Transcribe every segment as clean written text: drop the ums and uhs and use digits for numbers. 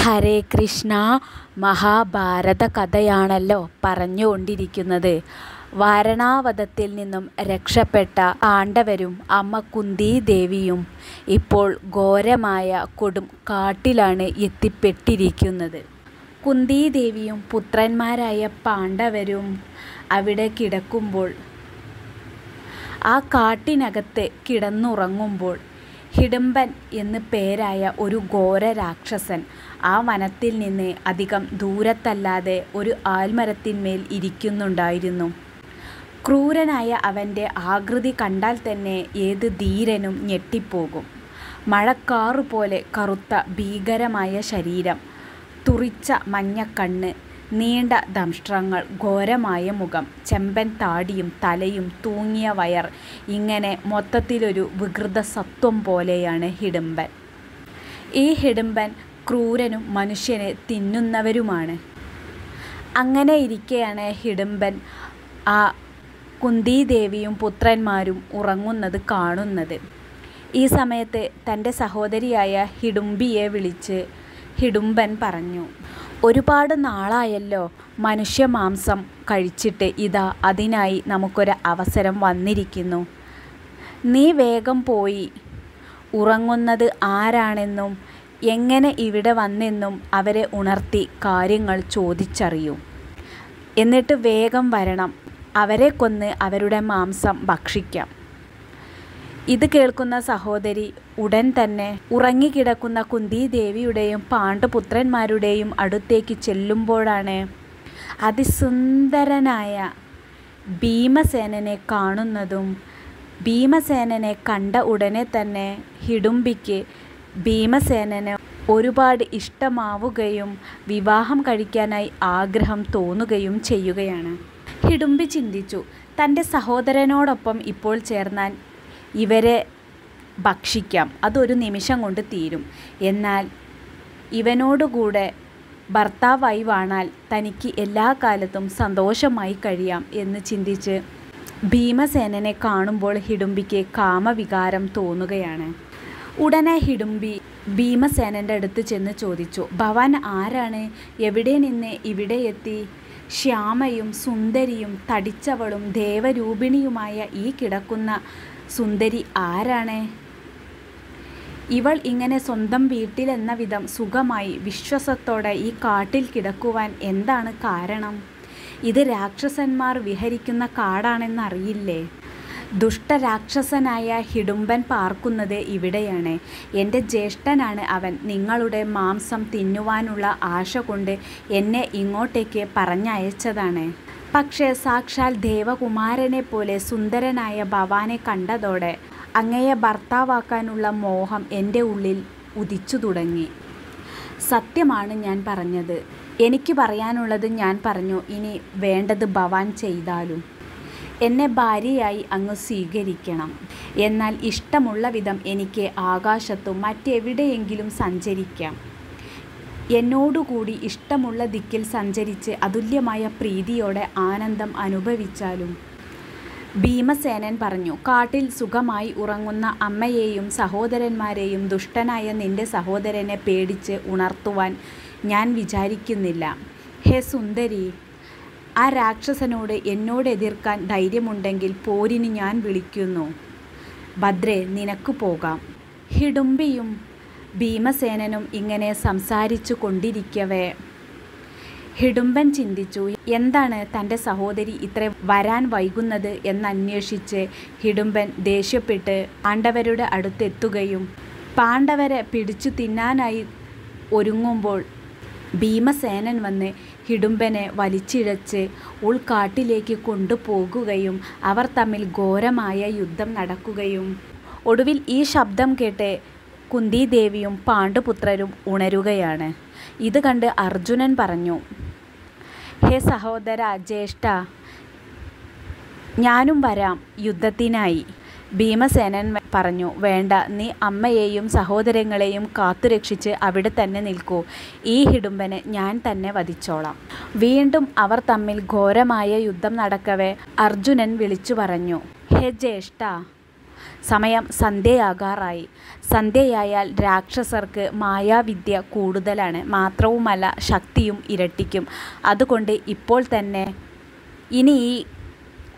ഹരേ കൃഷ്ണ. മഹാഭാരത കഥയാണല്ലോ പറഞ്ഞുകൊണ്ടിരിക്കുന്നത്. വാരണാവതത്തിൽ നിന്നും രക്ഷപ്പെട്ട പാണ്ഡവരും അമ്മ കുന്തിദേവിയും ഇപ്പോൾ ഘോരമായ കൊടും കാട്ടിലാണ് എത്തിപ്പെട്ടിരിക്കുന്നത്. കുന്തിദേവിയും പുത്രന്മാരായ പാണ്ഡവരും അവിടെ കിടക്കുമ്പോൾ, ആ കാട്ടിനകത്ത് കിടന്നുറങ്ങുമ്പോൾ, ഹിഡംബൻ എന്ന് പേരായ ഒരു ഘോര രാക്ഷസൻ ആ വനത്തിൽ നിന്ന് അധികം ദൂരത്തല്ലാതെ ഒരു ആൽമരത്തിന്മേൽ ഇരിക്കുന്നുണ്ടായിരുന്നു. ക്രൂരനായ അവൻ്റെ ആകൃതി കണ്ടാൽ തന്നെ ഏത് ധീരനും ഞെട്ടിപ്പോകും. മഴക്കാറുപോലെ കറുത്ത ഭീകരമായ ശരീരം, തുറിച്ച മഞ്ഞക്കണ്ണ്, നീണ്ട ദംഷ്ട്രങ്ങൾ, ഘോരമായ മുഖം, ചെമ്പൻ താടിയും തലയും തൂങ്ങിയ വയർ, ഇങ്ങനെ മൊത്തത്തിലൊരു വികൃത സത്വം പോലെയാണ് ഹിഡംബൻ. ഈ ഹിഡംബൻ ക്രൂരനും മനുഷ്യനെ തിന്നുന്നവരുമാണ്. അങ്ങനെ ഇരിക്കെയാണ് ഹിഡംബൻ ആ കുന്തിദേവിയും പുത്രന്മാരും ഉറങ്ങുന്നത് കാണുന്നത്. ഈ സമയത്ത് തൻ്റെ സഹോദരിയായ ഹിഡുംബിയെ വിളിച്ച് ഹിഡംബൻ പറഞ്ഞു, ഒരുപാട് നാളായല്ലോ മനുഷ്യ മാംസം കഴിച്ചിട്ട്. ഇതാ അതിനായി നമുക്കൊരു അവസരം വന്നിരിക്കുന്നു. നീ വേഗം പോയി ഉറങ്ങുന്നത് ആരാണെന്നും എങ്ങനെ ഇവിടെ വന്നെന്നും അവരെ ഉണർത്തി കാര്യങ്ങൾ ചോദിച്ചറിയൂ. എന്നിട്ട് വേഗം വരണം. അവരെ കൊന്ന് അവരുടെ മാംസം ഭക്ഷിക്കാം. ഇത് കേൾക്കുന്ന സഹോദരി ഉടൻ തന്നെ ഉറങ്ങിക്കിടക്കുന്ന കുന്തിദേവിയുടെയും പാണ്ഡുപുത്രന്മാരുടെയും അടുത്തേക്ക് ചെല്ലുമ്പോഴാണ് അതിസുന്ദരനായ ഭീമസേനനെ കാണുന്നതും ഭീമസേനനെ കണ്ട ഉടനെ തന്നെ ഹിഡുംബിക്ക് ഭീമസേനന് ഒരുപാട് ഇഷ്ടമാവുകയും വിവാഹം കഴിക്കാനായി ആഗ്രഹം തോന്നുകയും ചെയ്യുകയാണ്. ഹിഡുംബി ചിന്തിച്ചു, തൻ്റെ സഹോദരനോടൊപ്പം ഇപ്പോൾ ചേർന്നാൽ ഇവരെ ഭക്ഷിക്കാം, അതൊരു നിമിഷം കൊണ്ട് തീരും. എന്നാൽ ഇവനോടുകൂടെ ഭർത്താവായി വാണാൽ തനിക്ക് എല്ലാ കാലത്തും സന്തോഷമായി കഴിയാം എന്ന് ചിന്തിച്ച് ഭീമസേനനെ കാണുമ്പോൾ ഹിഡുംബിക്ക് കാമവികാരം തോന്നുകയാണ്. ഉടനെ ഹിഡുംബി ഭീമസേനൻ്റെ അടുത്ത് ചെന്ന് ചോദിച്ചു, ഭവാൻ ആരാണ്? എവിടെ നിന്ന് ഇവിടെ എത്തി? ശ്യാമയും സുന്ദരിയും തടിച്ചവളും ദേവരൂപിണിയുമായ ഈ കിടക്കുന്ന സുന്ദരി ആരാണ്? ഇവൾ ഇങ്ങനെ സ്വന്തം വീട്ടിലെന്ന വിധം സുഖമായി വിശ്വാസത്തോടെ ഈ കാട്ടിൽ കിടക്കുവാൻ എന്താണ് കാരണം? ഇത് രാക്ഷസന്മാർ വിഹരിക്കുന്ന കാടാണെന്നറിയില്ലേ? ദുഷ്ടരാക്ഷസനായ ഹിഡുംബൻ പാർക്കുന്നത് ഇവിടെയാണ്. എൻ്റെ ജ്യേഷ്ഠനാണ് അവൻ. നിങ്ങളുടെ മാംസം തിന്നുവാനുള്ള ആശ കൊണ്ട് എന്നെ ഇങ്ങോട്ടേക്ക് പറഞ്ഞയച്ചതാണ്. പക്ഷേ സാക്ഷാൽ ദേവകുമാരനെ പോലെ സുന്ദരനായ ഭവാനെ കണ്ടതോടെ അങ്ങയെ ഭർത്താവാക്കാനുള്ള മോഹം എൻ്റെ ഉള്ളിൽ ഉദിച്ചു തുടങ്ങി. സത്യമാണ് ഞാൻ പറഞ്ഞത്. എനിക്ക് പറയാനുള്ളത് ഞാൻ പറഞ്ഞു. ഇനി വേണ്ടത് ഭവാൻ ചെയ്താലും. എന്നെ ഭാര്യയായി അങ്ങ് സ്വീകരിക്കണം. എന്നാൽ ഇഷ്ടമുള്ള വിധം എനിക്ക് ആകാശത്തും മറ്റെവിടെയെങ്കിലും സഞ്ചരിക്കാം. എന്നോടുകൂടി ഇഷ്ടമുള്ള ദിക്കിൽ സഞ്ചരിച്ച് അതുല്യമായ പ്രീതിയോടെ ആനന്ദം അനുഭവിച്ചാലും. ഭീമസേനൻ പറഞ്ഞു, കാട്ടിൽ സുഖമായി ഉറങ്ങുന്ന അമ്മയെയും സഹോദരന്മാരെയും ദുഷ്ടനായ നിന്റെ സഹോദരനെ പേടിച്ച് ഉണർത്തുവാൻ ഞാൻ വിചാരിക്കുന്നില്ല. ഹേ സുന്ദരി, ആ രാക്ഷസനോട് എന്നോട് എതിർക്കാൻ ധൈര്യമുണ്ടെങ്കിൽ പോരിന് ഞാൻ വിളിക്കുന്നു. ഭദ്രേ, നിനക്ക് പോകാം. ഹിഡുംബിയും ഭീമസേനനും ഇങ്ങനെ സംസാരിച്ചു കൊണ്ടിരിക്കവേ ഹിഡുംബൻ ചിന്തിച്ചു, എന്താണ് തൻ്റെ സഹോദരി ഇത്ര വരാൻ വൈകുന്നത് എന്നന്വേഷിച്ച് ഹിഡുംബൻ ദേഷ്യപ്പെട്ട് പാണ്ഡവരുടെ അടുത്തെത്തുകയും പാണ്ഡവരെ പിടിച്ചു തിന്നാനായി ഒരുങ്ങുമ്പോൾ ഭീമസേനൻ വന്ന് ഹിഡുംബനെ വലിച്ചിഴച്ച് ഉൾക്കാട്ടിലേക്ക് കൊണ്ടുപോകുകയും അവർ തമ്മിൽ ഘോരമായ യുദ്ധം നടക്കുകയും ഒടുവിൽ ഈ ശബ്ദം കേട്ട് കുന്തിദേവിയും പാണ്ഡുപുത്രരും ഉണരുകയാണ്. ഇത് കണ്ട് അർജുനൻ പറഞ്ഞു, ഹേ സഹോദര ജ്യേഷ്ഠ, ഞാനും വരാം യുദ്ധത്തിനായി. ഭീമസേനൻ പറഞ്ഞു, വേണ്ട, നീ അമ്മയെയും സഹോദരങ്ങളെയും കാത്തുരക്ഷിച്ച് അവിടെ തന്നെ നിൽക്കൂ. ഈ ഹിഡുംബനെ ഞാൻ തന്നെ വധിച്ചോളാം. വീണ്ടും അവർ തമ്മിൽ ഘോരമായ യുദ്ധം നടക്കവേ അർജുനൻ വിളിച്ചു പറഞ്ഞു, ഹേ ജ്യേഷ്ഠ, സമയം സന്ധ്യയാകാറായി. സന്ധ്യയായാൽ രാക്ഷസർക്ക് മായാവിദ്യ കൂടുതലാണ്. മാത്രവുമല്ല ശക്തിയും ഇരട്ടിക്കും. അതുകൊണ്ട് ഇപ്പോൾ തന്നെ ഇനി ഈ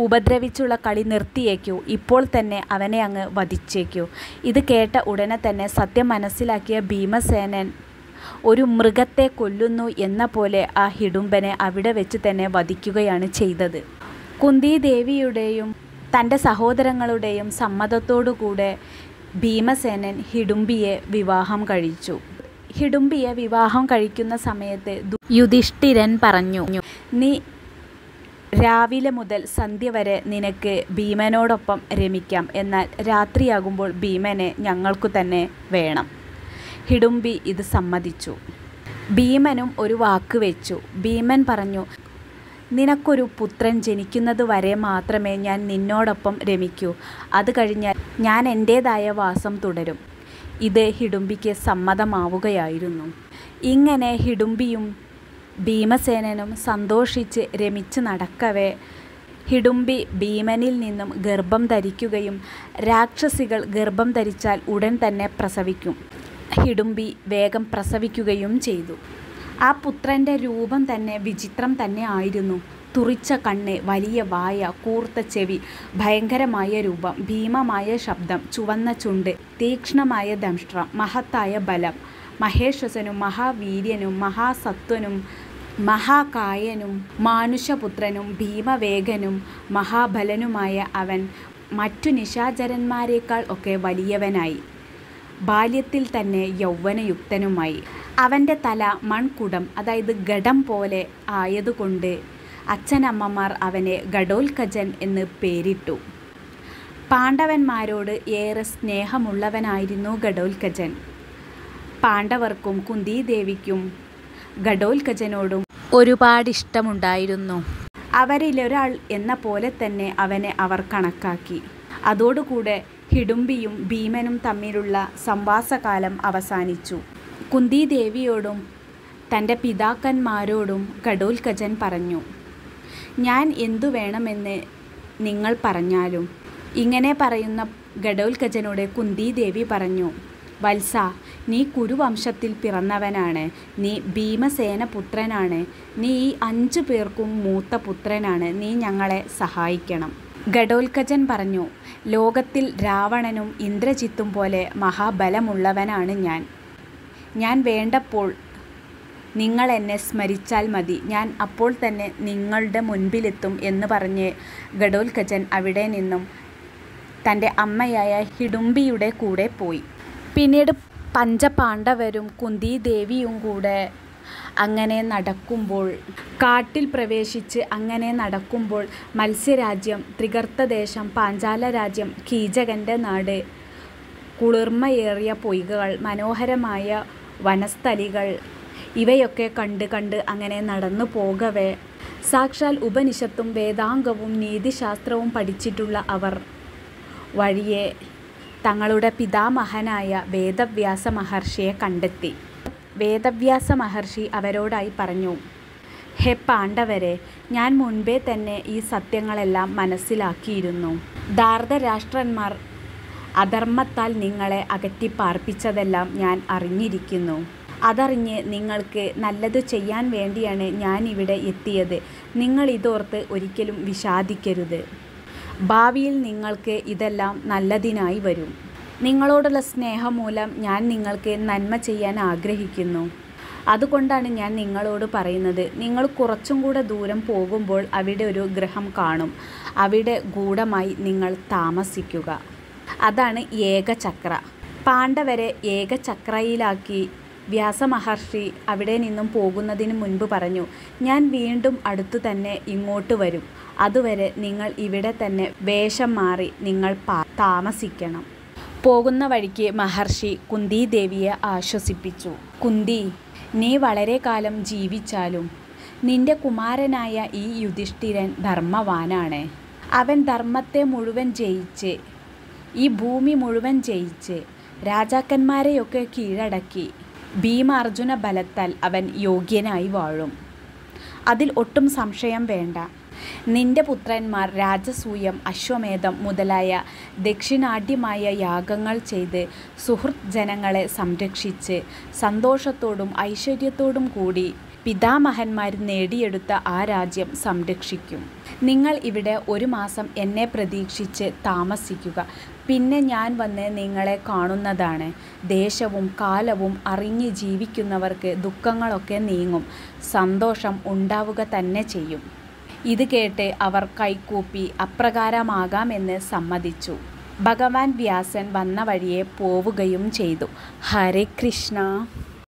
ഉപദ്രവിച്ചുള്ള കളി നിർത്തിയേക്കൂ. ഇപ്പോൾ തന്നെ അവനെ അങ്ങ് വധിച്ചേക്കൂ. ഇത് കേട്ട ഉടനെ തന്നെ സത്യം മനസ്സിലാക്കിയ ഭീമസേനൻ ഒരു മൃഗത്തെ കൊല്ലുന്നു എന്ന പോലെ ആ ഹിഡുംബനെ അവിടെ വെച്ച് തന്നെ വധിക്കുകയാണ് ചെയ്തത്. കുന്തിദേവിയുടെയും തൻ്റെ സഹോദരങ്ങളുടെയും സമ്മതത്തോടുകൂടെ ഭീമസേനൻ ഹിഡുംബിയെ വിവാഹം കഴിച്ചു. ഹിഡുംബിയെ വിവാഹം കഴിക്കുന്ന സമയത്ത് യുധിഷ്ഠിരൻ പറഞ്ഞു, നീ രാവിലെ മുതൽ സന്ധ്യ വരെ നിനക്ക് ഭീമനോടൊപ്പം രമിക്കാം. എന്നാൽ രാത്രിയാകുമ്പോൾ ഭീമനെ ഞങ്ങൾക്കു തന്നെ വേണം. ഹിഡുംബി ഇത് സമ്മതിച്ചു. ഭീമനും ഒരു വാക്ക് വെച്ചു. ഭീമൻ പറഞ്ഞു, നിനക്കൊരു പുത്രൻ ജനിക്കുന്നത് വരെ മാത്രമേ ഞാൻ നിന്നോടൊപ്പം രമിക്കൂ. അത് കഴിഞ്ഞാൽ ഞാൻ എൻ്റേതായ വാസം തുടരും. ഇത് ഹിഡുംബിക്ക് സമ്മതമാവുകയായിരുന്നു. ഇങ്ങനെ ഹിഡുംബിയും ഭീമസേനനും സന്തോഷിച്ച് രമിച്ച് നടക്കവേ ഹിഡുംബി ഭീമനിൽ നിന്നും ഗർഭം ധരിക്കുകയും രാക്ഷസികൾ ഗർഭം ധരിച്ചാൽ ഉടൻ തന്നെ പ്രസവിക്കും. ഹിഡുംബി വേഗം പ്രസവിക്കുകയും ചെയ്തു. ആ പുത്രൻ്റെ രൂപം തന്നെ വിചിത്രം തന്നെ ആയിരുന്നു. തുറിച്ച കണ്ണ്, വലിയ വായ, കൂർത്ത ചെവി, ഭയങ്കരമായ രൂപം, ഭീമമായ ശബ്ദം, ചുവന്ന ചുണ്ട്, തീക്ഷ്ണമായ ദംഷ്ട്രം, മഹത്തായ ബലം, മഹേശ്വസനും മഹാവീര്യനും മഹാസത്വനും മഹാകായനും മാനുഷപുത്രനും ഭീമവേഗനും മഹാബലനുമായ അവൻ മറ്റു നിശാചരന്മാരെക്കാൾ ഒക്കെ വലിയവനായി. ബാല്യത്തിൽ തന്നെ യൗവനയുക്തനുമായി. അവൻ്റെ തല മൺകുടം, അതായത് ഘടം പോലെ ആയതുകൊണ്ട് അച്ഛനമ്മമാർ അവനെ ഘടോൽക്കജൻ എന്ന് പേരിട്ടു. പാണ്ഡവന്മാരോട് ഏറെ സ്നേഹമുള്ളവനായിരുന്നു ഘടോൽക്കജൻ. പാണ്ഡവർക്കും കുന്തിദേവിക്കും ഘടോൽക്കജനോടും ഒരുപാടിഷ്ടമുണ്ടായിരുന്നു. അവരിലൊരാൾ എന്ന പോലെ തന്നെ അവനെ അവർ കണക്കാക്കി. അതോടുകൂടെ ഹിഡുംബിയും ഭീമനും തമ്മിലുള്ള സംവാസകാലം അവസാനിച്ചു. കുന്തിദേവിയോടും തൻ്റെ പിതാക്കന്മാരോടും ഘടോൽക്കജൻ പറഞ്ഞു, ഞാൻ എന്തു വേണമെന്ന് നിങ്ങൾ പറഞ്ഞാലും. ഇങ്ങനെ പറയുന്ന ഘടോൽക്കജനോട് കുന്തിദേവി പറഞ്ഞു, വത്സ, നീ കുരുവംശത്തിൽ പിറന്നവനാണ്. നീ ഭീമസേന പുത്രനാണ്. നീ ഈ 5 പേർക്കും മൂത്ത പുത്രനാണ്. നീ ഞങ്ങളെ സഹായിക്കണം. ഘടോൽക്കജൻ പറഞ്ഞു, ലോകത്തിൽ രാവണനും ഇന്ദ്രജിത്തും പോലെ മഹാബലമുള്ളവനാണ് ഞാൻ വേണ്ടപ്പോൾ നിങ്ങൾ എന്നെ സ്മരിച്ചാൽ മതി. ഞാൻ അപ്പോൾ തന്നെ നിങ്ങളുടെ മുൻപിലെത്തും എന്ന് പറഞ്ഞ് ഘടോൽക്കജൻ അവിടെ നിന്നും തൻ്റെ അമ്മയായ ഹിഡുംബിയുടെ കൂടെ പോയി. പിന്നീട് പഞ്ചപാണ്ഡവരും കുന്തിദേവിയും കൂടെ അങ്ങനെ നടക്കുമ്പോൾ, കാട്ടിൽ പ്രവേശിച്ച് അങ്ങനെ നടക്കുമ്പോൾ മത്സ്യരാജ്യം, ത്രിഗർത്തദേശം, പാഞ്ചാല രാജ്യം, കീചകൻ്റെ നാട്, കുളിർമയേറിയ പൊയ്കകൾ, മനോഹരമായ വനസ്ഥലികൾ ഇവയൊക്കെ കണ്ട് അങ്ങനെ നടന്നു പോകവേ സാക്ഷാൽ ഉപനിഷത്തും വേദാംഗവും നീതിശാസ്ത്രവും പഠിച്ചിട്ടുള്ള അവർ വഴിയെ തങ്ങളുടെ പിതാമഹനായ വേദവ്യാസ മഹർഷിയെ കണ്ടെത്തി. വേദവ്യാസ മഹർഷി അവരോടായി പറഞ്ഞു, ഹേ പാണ്ഡവരെ, ഞാൻ മുൻപേ തന്നെ ഈ സത്യങ്ങളെല്ലാം മനസ്സിലാക്കിയിരുന്നു. ധാർതരാഷ്ട്രന്മാർ അധർമ്മത്താൽ നിങ്ങളെ അകറ്റിപ്പാർപ്പിച്ചതെല്ലാം ഞാൻ അറിഞ്ഞിരിക്കുന്നു. അതറിഞ്ഞ് നിങ്ങൾക്ക് നല്ലത് ചെയ്യാൻ വേണ്ടിയാണ് ഞാൻ ഇവിടെ എത്തിയത്. നിങ്ങൾ ഇതോർത്ത് ഒരിക്കലും വിഷാദിക്കരുത്. ഭാവിയിൽ നിങ്ങൾക്ക് ഇതെല്ലാം നല്ലതിനായി വരും. നിങ്ങളോടുള്ള സ്നേഹം മൂലം ഞാൻ നിങ്ങൾക്ക് നന്മ ചെയ്യാൻ ആഗ്രഹിക്കുന്നു. അതുകൊണ്ടാണ് ഞാൻ നിങ്ങളോട് പറയുന്നത്. നിങ്ങൾ കുറച്ചും കൂടെ ദൂരം പോകുമ്പോൾ അവിടെ ഒരു ഗൃഹം കാണും. അവിടെ ഗൂഢമായി നിങ്ങൾ താമസിക്കുക. അതാണ് ഏകചക്ര. പാണ്ഡവരെ ഏകചക്രയിലാക്കി വ്യാസമഹർഷി അവിടെ നിന്നും പോകുന്നതിന് മുൻപ് പറഞ്ഞു, ഞാൻ വീണ്ടും അടുത്തു തന്നെ ഇങ്ങോട്ട് വരും. അതുവരെ നിങ്ങൾ ഇവിടെ തന്നെ വേഷം മാറി നിങ്ങൾ താമസിക്കണം. പോകുന്ന വഴിക്ക് മഹർഷി കുന്തിദേവിയെ ആശ്വസിപ്പിച്ചു. കുന്തി, നീ വളരെ കാലം ജീവിച്ചാലും നിന്റെ കുമാരനായ ഈ യുധിഷ്ഠിരൻ ധർമ്മവാനാണ്. അവൻ ധർമ്മത്തെ മുഴുവൻ ജയിച്ച്, ഈ ഭൂമി മുഴുവൻ ജയിച്ച്, രാജാക്കന്മാരെയൊക്കെ കീഴടക്കി ഭീമാർജുന ബലത്താൽ അവൻ യോഗ്യനായി വാഴും. അതിൽ ഒട്ടും സംശയം വേണ്ട. നിന്റെ പുത്രന്മാർ രാജസൂയം, അശ്വമേധം മുതലായ ദക്ഷിണാഢ്യമായ യാഗങ്ങൾ ചെയ്ത് സുഹൃത്ത് ജനങ്ങളെ സംരക്ഷിച്ച് സന്തോഷത്തോടും ഐശ്വര്യത്തോടും കൂടി പിതാമഹന്മാർ നേടിയെടുത്ത ആ രാജ്യം സംരക്ഷിക്കും. നിങ്ങൾ ഇവിടെ 1 മാസം എന്നെ പ്രതീക്ഷിച്ച് താമസിക്കുക. പിന്നെ ഞാൻ വന്ന് നിങ്ങളെ കാണുന്നതാണ്. ദേശവും കാലവും അറിഞ്ഞ് ജീവിക്കുന്നവർക്ക് ദുഃഖങ്ങളൊക്കെ നീങ്ങും, സന്തോഷം ഉണ്ടാവുക തന്നെ ചെയ്യും. ഇത് കേട്ട് അവർ കൈകൂപ്പി അപ്രകാരമാകാമെന്ന് സമ്മതിച്ചു. ഭഗവാൻ വ്യാസൻ വന്ന വഴിയെ പോവുകയും ചെയ്തു. ഹരേ കൃഷ്ണ.